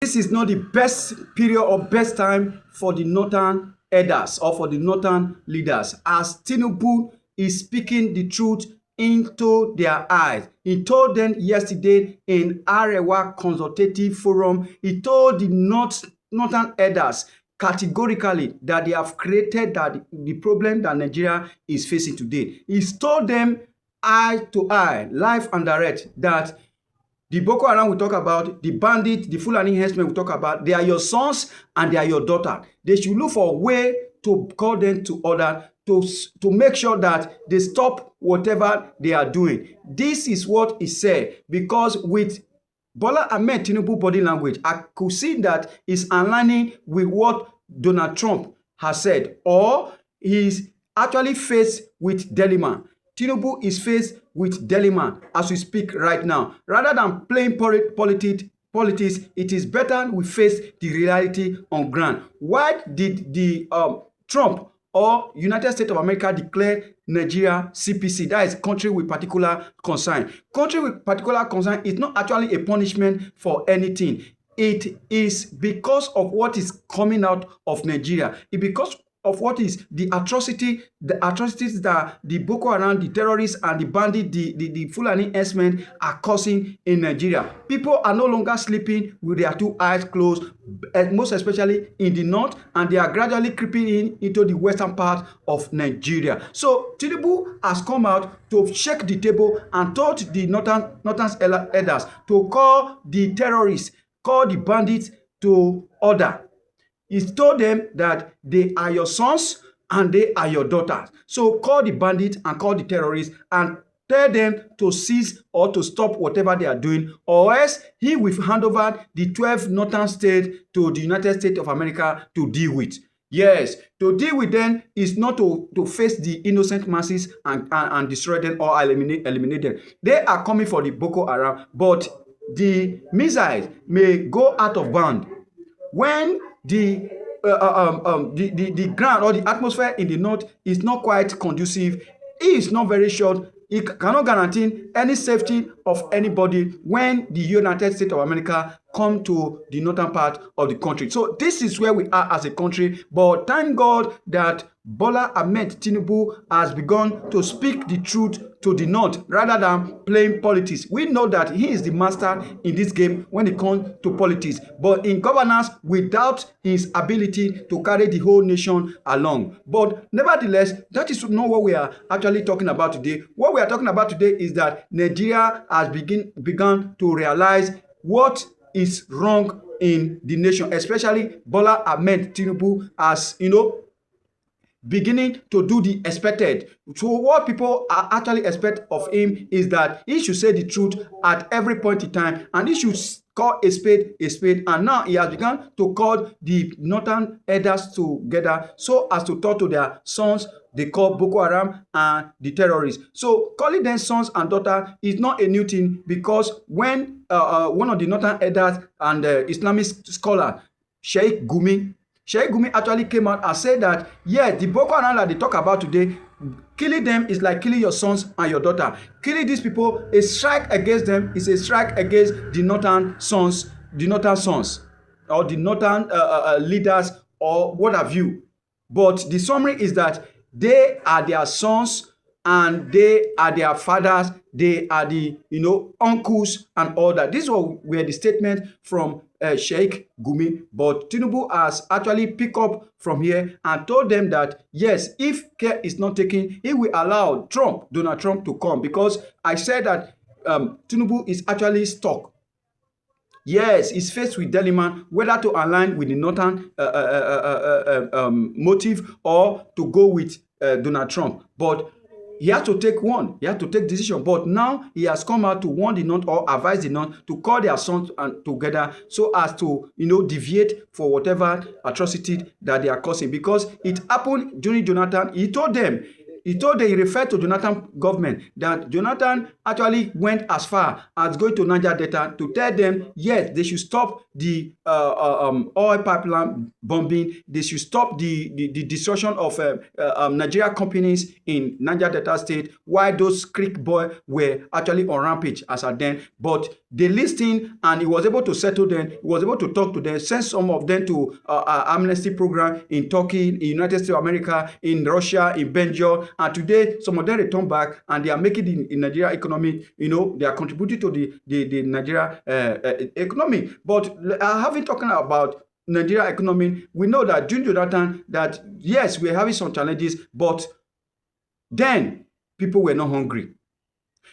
this is not the best period or best time for the northern elders or for the northern leaders, as Tinubu is speaking the truth into their eyes. He told them yesterday in Arewa Consultative Forum, he told the northern elders categorically that they have created the problem that Nigeria is facing today. He's told them eye to eye, live and direct, that the Boko Haram we talk about, the bandits, the Fulani herdsmen we talk about, they are your sons and they are your daughter. They should look for a way to call them to order, to make sure that they stop whatever they are doing. This is what he said, because with Bola Ahmed Tinubu body language, I could see that is aligning with what Donald Trump has said, or he's actually faced with dilemma. Tinubu is faced with dilemma as we speak right now. Rather than playing politics, it is better we face the reality on ground. Why did the Trump or United States of America declare Nigeria CPC? That is country with particular concern. Country with particular concern is not actually a punishment for anything. It is because of what is coming out of Nigeria. It because of what is the atrocities that the Boko Haram, the terrorists, and the bandit, the Fulani herdsmen are causing in Nigeria. People are no longer sleeping with their two eyes closed, most especially in the north, and they are gradually creeping into the western part of Nigeria. So Tinubu has come out to shake the table and told the northern elders to call the terrorists, call the bandits to order. He told them that they are your sons and they are your daughters. So call the bandits and call the terrorists and tell them to cease or to stop whatever they are doing, or else he will hand over the 12 northern states to the United States of America to deal with. Yes, to deal with them is not to face the innocent masses and destroy them or eliminate them. They are coming for the Boko Haram, but the missiles may go out of bound when the ground or the atmosphere in the north is not quite conducive. He is not very sure. He cannot guarantee any safety of anybody when the United States of America come to the northern part of the country. So this is where we are as a country. But thank God that Bola Ahmed Tinubu has begun to speak the truth to the north rather than playing politics. We know that he is the master in this game when it comes to politics. But in governance, without his ability to carry the whole nation along. But nevertheless, that is not what we are actually talking about today. What we are talking about today is that Nigeria has begun to realize what is wrong in the nation, especially Bola Ahmed Tinubu, as beginning to do the expected. So what people are actually expect of him is that he should say the truth at every point in time, and he should call a spade a spade. And now he has begun to call the northern elders together so as to talk to their sons. They call Boko Haram and the terrorists. So calling them sons and daughters is not a new thing, because when one of the northern elders and Islamic scholar Sheikh Gumi actually came out and said that, yeah, the Boko Haram that they talk about today, killing them is like killing your sons and your daughter. Killing these people, a strike against them is a strike against the northern sons, or the northern leaders, or what have you. But the summary is that they are their sons and they are their fathers. They are the uncles and all that. These were the statement from Sheikh Gumi. But Tinubu has actually picked up from here and told them that yes, if care is not taken, he will allow Donald Trump to come, because I said that Tinubu is actually stuck. Yes, he's faced with dilemma whether to align with the northern motive or to go with Donald Trump. But he has to take one. He has to take decision. But now he has come out to warn the north or advise the north to call their sons together so as to deviate for whatever atrocity that they are causing. Because it happened during Jonathan. He told them he referred to Jonathan government that Jonathan actually went as far as going to Niger Delta to tell them, yes, they should stop the oil pipeline bombing. They should stop the destruction of Nigeria companies in Niger Delta State, while those Creek boys were actually on rampage as at then. But they listened, and he was able to settle them. He was able to talk to them, send some of them to amnesty program in Turkey, in United States of America, in Russia, in Belgium, and today some of them return back and they are making the Nigeria economy, they are contributing to the Nigeria economy. But having talking about Nigeria economy, we know that during Jonathan, that yes, we're having some challenges, but then people were not hungry.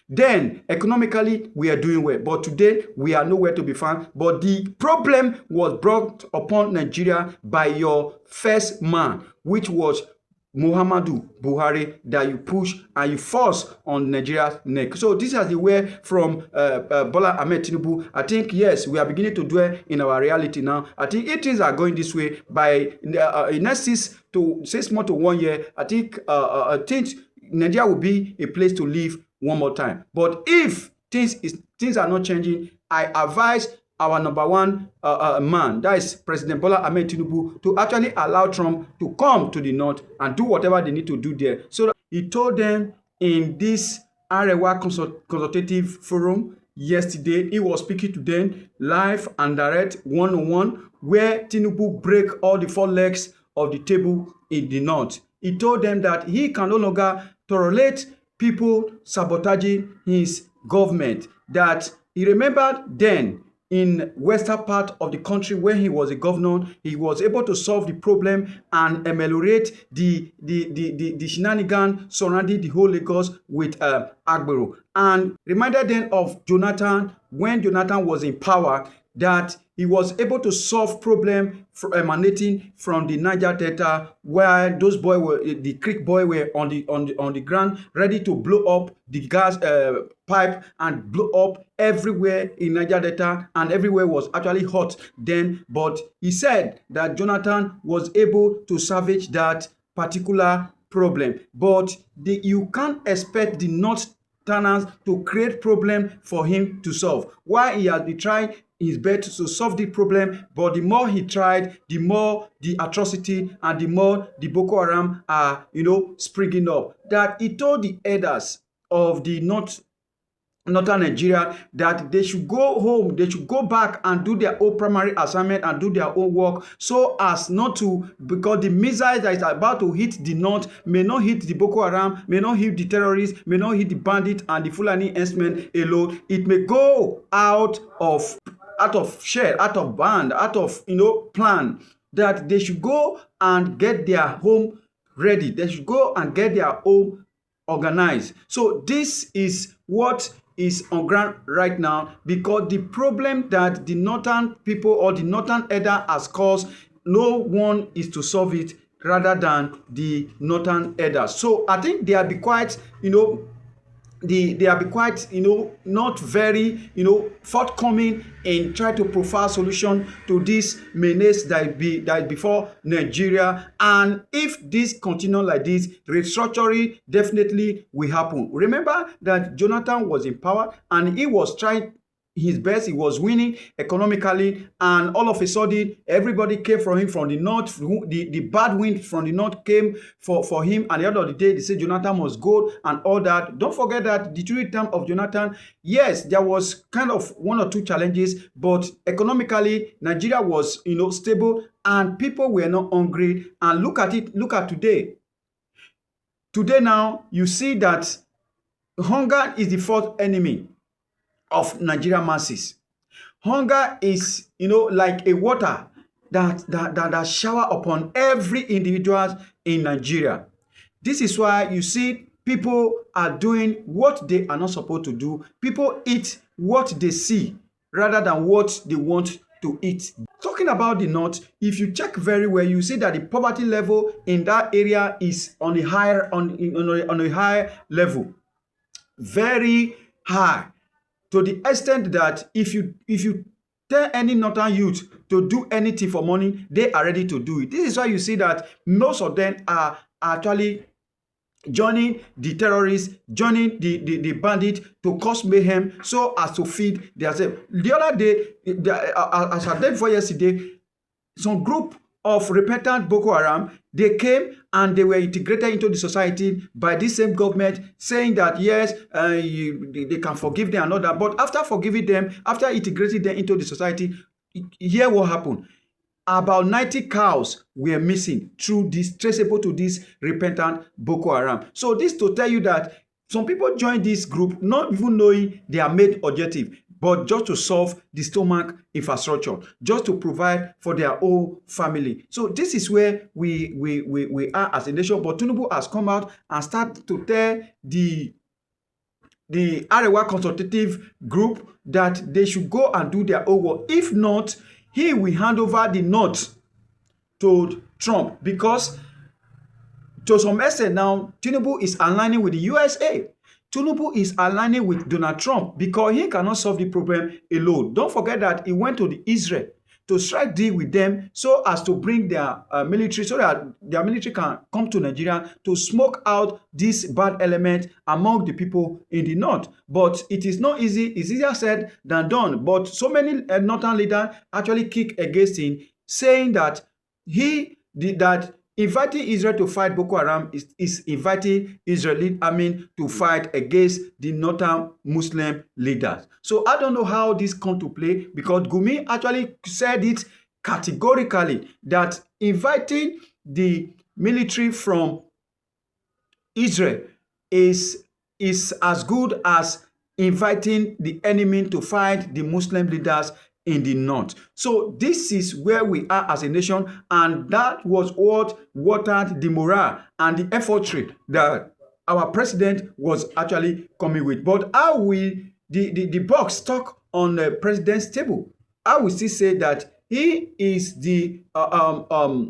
Then economically we are doing well, but today we are nowhere to be found. But the problem was brought upon Nigeria by your first man, which was Muhammadu Buhari, that you push and you force on Nigeria's neck. So this is the way from Bola Ahmed Tinubu. I think, yes, we are beginning to dwell in our reality now. I think if things are going this way, by next 6 months to 1 year, I think Nigeria will be a place to live one more time. But if things are not changing, I advise our number one man, that is President Bola Ahmed Tinubu, to actually allow Trump to come to the north and do whatever they need to do there. So he told them in this Arewa consultative forum yesterday, he was speaking to them live and direct, one-on-one, where Tinubu break all the 4 legs of the table in the north. He told them that he can no longer tolerate people sabotaging his government, that he remembered then in western part of the country when he was a governor, he was able to solve the problem and ameliorate the shenanigans surrounding the whole Lagos with Agbero. And reminded them of Jonathan when Jonathan was in power, that he was able to solve problems emanating from the Niger Delta, where those boys were, the Creek boy were on the ground, ready to blow up the gas pipe and blow up everywhere in Niger Delta, and everywhere was actually hot then. But he said that Jonathan was able to salvage that particular problem. But you can't expect the Northerners to create problem for him to solve. Why he has been trying his best to solve the problem, but the more he tried, the more the atrocity and the more the Boko Haram are, springing up. That he told the elders of the northern Nigeria that they should go home, they should go back and do their own primary assignment and do their own work, so as not to, because the missiles that is about to hit the north may not hit the Boko Haram, may not hit the terrorists, may not hit the bandit and the Fulani herdsmen alone. It may go out of share, out of band, out of plan, that they should go and get their home ready. They should go and get their home organized. So this is what is on ground right now, because the problem that the northern people or the northern elder has caused, no one is to solve it rather than the northern elders. So I think they will be quite, they will be quite, not very, forthcoming in trying to provide solution to this menace that is before Nigeria. And if this continue like this, restructuring definitely will happen. Remember that Jonathan was in power and he was trying his best, he was winning economically, and all of a sudden everybody came from him from the north. The bad wind from the north came for him, and the end of the day they said Jonathan must go and all that. Don't forget that the 3 term of Jonathan, yes, there was kind of 1 or 2 challenges, but economically Nigeria was stable and people were not hungry. And look at today. Today now you see that hunger is the 4th enemy of Nigerian masses. Hunger is, like a water that shower upon every individual in Nigeria. This is why you see people are doing what they are not supposed to do. People eat what they see rather than what they want to eat. Talking about the north, if you check very well, you see that the poverty level in that area is on a higher level, very high. To the extent that if you tell any northern youth to do anything for money, they are ready to do it. This is why you see that most of them are actually joining the terrorists, joining the bandit to cause mayhem so as to feed themselves. The other day, as I did before yesterday, some group of repentant Boko Haram, they came and they were integrated into the society by this same government, saying that yes, they can forgive them and all that. But after forgiving them, after integrating them into the society, here what happened? About 90 cows were missing through this, traceable to this repentant Boko Haram. So this to tell you that some people join this group not even knowing their main objective, but just to solve the stomach infrastructure, just to provide for their whole family. So this is where we are as a nation. But Tinubu has come out and started to tell the Arewa consultative group that they should go and do their own work. If not, he will hand over the north to Trump, because to some extent now, Tinubu is aligning with the USA. Tinubu is aligning with Donald Trump because he cannot solve the problem alone. Don't forget that he went to the Israel to strike deal with them so as to bring their military, so that their military can come to Nigeria to smoke out this bad element among the people in the north. But it is not easy. It's easier said than done. But so many northern leaders actually kick against him, saying that he did that. Inviting Israel to fight Boko Haram is inviting Israeli army to fight against the northern Muslim leaders. So I don't know how this come to play, because Gumi actually said it categorically that inviting the military from Israel is as good as inviting the enemy to fight the Muslim leaders in the north. So this is where we are as a nation, and that was what watered the morale and the effortry that our president was actually coming with. But how will the box stuck on the president's table? I will still say that he is the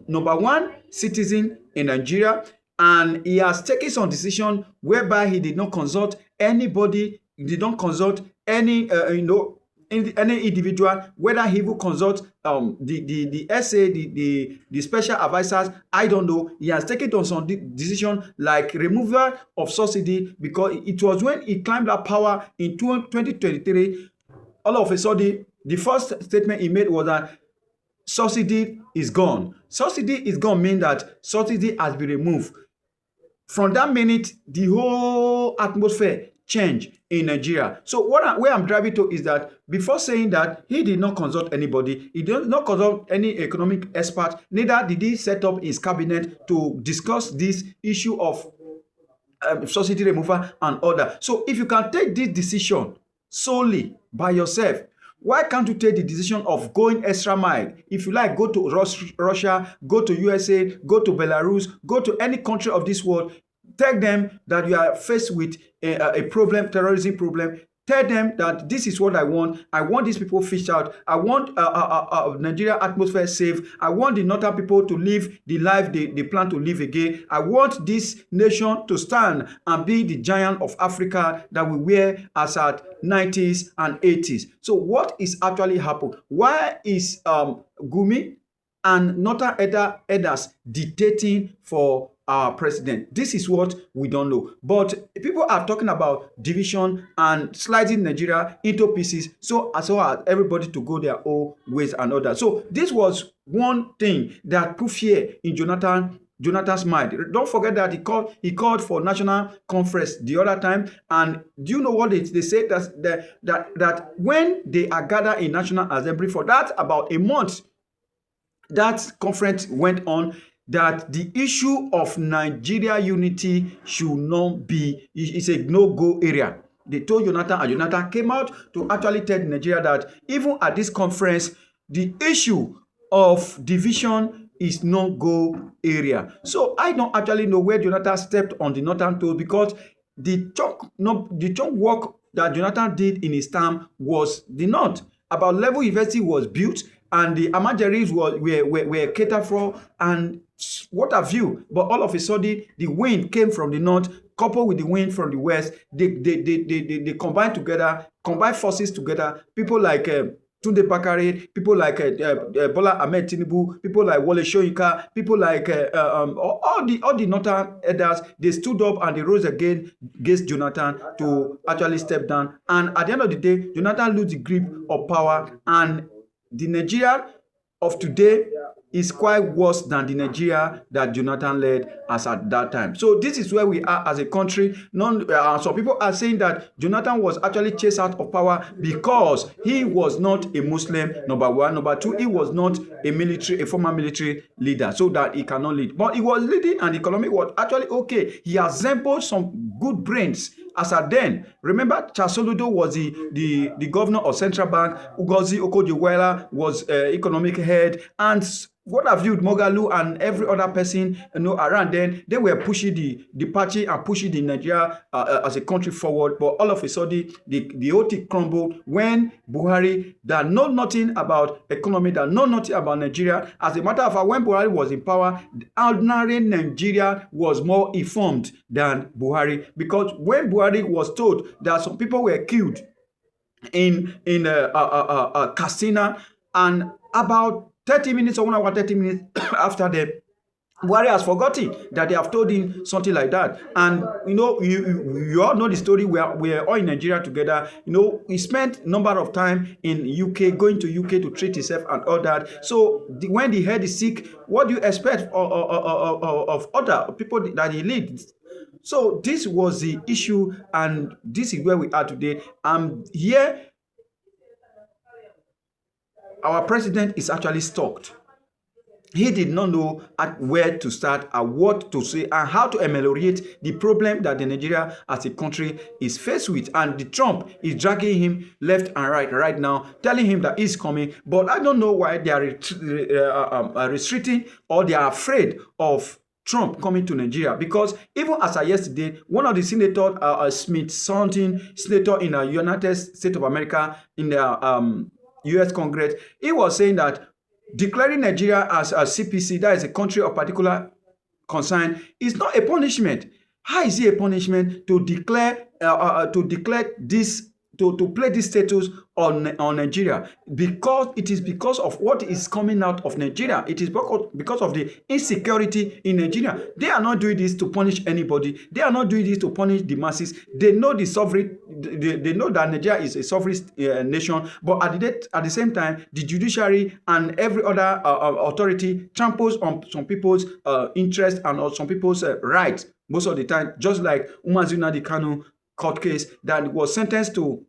number one citizen in Nigeria, and he has taken some decision whereby he did not consult anybody, he did not consult any any individual, whether he will consult the SA, the special advisors, I don't know. He has taken on some decision like removal of subsidy, because it was when he climbed that power in 2023, all of a sudden, the first statement he made was that subsidy is gone. Subsidy is gone means that subsidy has been removed. From that minute, the whole atmosphere changed in Nigeria. So where I'm driving to is that before saying that he did not consult anybody, he did not consult any economic expert, neither did he set up his cabinet to discuss this issue of subsidy removal and order. So if you can take this decision solely by yourself, why can't you take the decision of going extra mile? If you like, go to Russia, go to USA, go to Belarus, go to any country of this world. Tell them that you are faced with a problem, terrorism problem. Tell them that this is what I want. I want these people fished out. I want Nigeria atmosphere safe. I want the northern people to live the life they plan to live again. I want this nation to stand and be the giant of Africa that we were as at 90s and 80s. So what is actually happened? Why is Gumi and northern elders dictating for our president? This is what we don't know. But people are talking about division and sliding Nigeria into pieces so as everybody to go their own ways and all that. So this was one thing that put fear in Jonathan's mind. Don't forget that he called for national conference the other time. And do you know what they say? That when they are gathered in National Assembly for that about a month, that conference went on, that the issue of Nigeria unity should not be, it's a no-go area. They told Jonathan, and Jonathan came out to actually tell Nigeria that even at this conference, the issue of division is no-go area. So I don't actually know where Jonathan stepped on the northern toes, because the chunk work that Jonathan did in his term was the north. About level university was built, and the Amajaris were catered for, and what have you. But all of a sudden, the wind came from the north, coupled with the wind from the west. They combined forces together. People like Tunde Bakare, people like Bola Ahmed Tinubu, people like Wole Soyinka, people like all the northern elders, they stood up and they rose against Jonathan to actually step down. And at the end of the day, Jonathan lose the grip of power, and the Nigeria of today is quite worse than the Nigeria that Jonathan led as at that time. So this is where we are as a country. Some people are saying that Jonathan was actually chased out of power because he was not a Muslim, number one. Number two, he was not a former military leader, so that he cannot lead. But he was leading and the economy was actually okay. He assembled some good brains as at then. Remember, Chasoludo was the governor of Central Bank. Ugozi Okojuwela was economic head, and what have you, Mogalu and every other person around then, they were pushing the party and pushing the Nigeria as a country forward. But all of a sudden, the whole thing crumbled when Buhari, that know nothing about economy, that know nothing about Nigeria. As a matter of fact, when Buhari was in power, ordinary Nigeria was more informed than Buhari, because when Buhari was told that some people were killed in Katsina, and about 30 minutes or 1 hour, 30 minutes after that, Buhari has forgotten that they have told him something like that. And you all know the story. We're all in Nigeria together. He spent a number of time in UK, going to UK to treat himself and all that. So when the head is sick, what do you expect of other people that he leads? So this was the issue, and this is where we are today. Here, our president is actually stuck. He did not know at where to start, and what to say, and how to ameliorate the problem that the Nigeria as a country is faced with. And the Trump is dragging him left and right now, telling him that he's coming. But I don't know why they are restricting, or they are afraid of Trump coming to Nigeria, because even as of yesterday, one of the senators, Smith something, senator in the United States of America, in the U.S. Congress, he was saying that declaring Nigeria as a CPC, that is a country of particular concern, is not a punishment. How is it a punishment to declare this, to play this status on Nigeria? Because it is because of what is coming out of Nigeria. It is because of the insecurity in Nigeria. They are not doing this to punish anybody. They are not doing this to punish the masses. They know the sovereign. They know that Nigeria is a sovereign nation. But at the same time, the judiciary and every other authority tramples on some people's interest and on some people's rights most of the time. Just like Umazuna Kanu court case that was sentenced to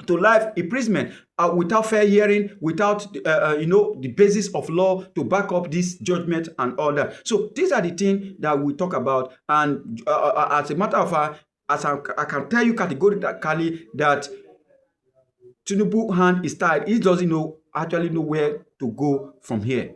life imprisonment without fair hearing, without the basis of law to back up this judgment and all that. So these are the things that we talk about. And as a matter of fact, I can tell you categorically that Tinubu hand is tied. He doesn't actually know where to go from here.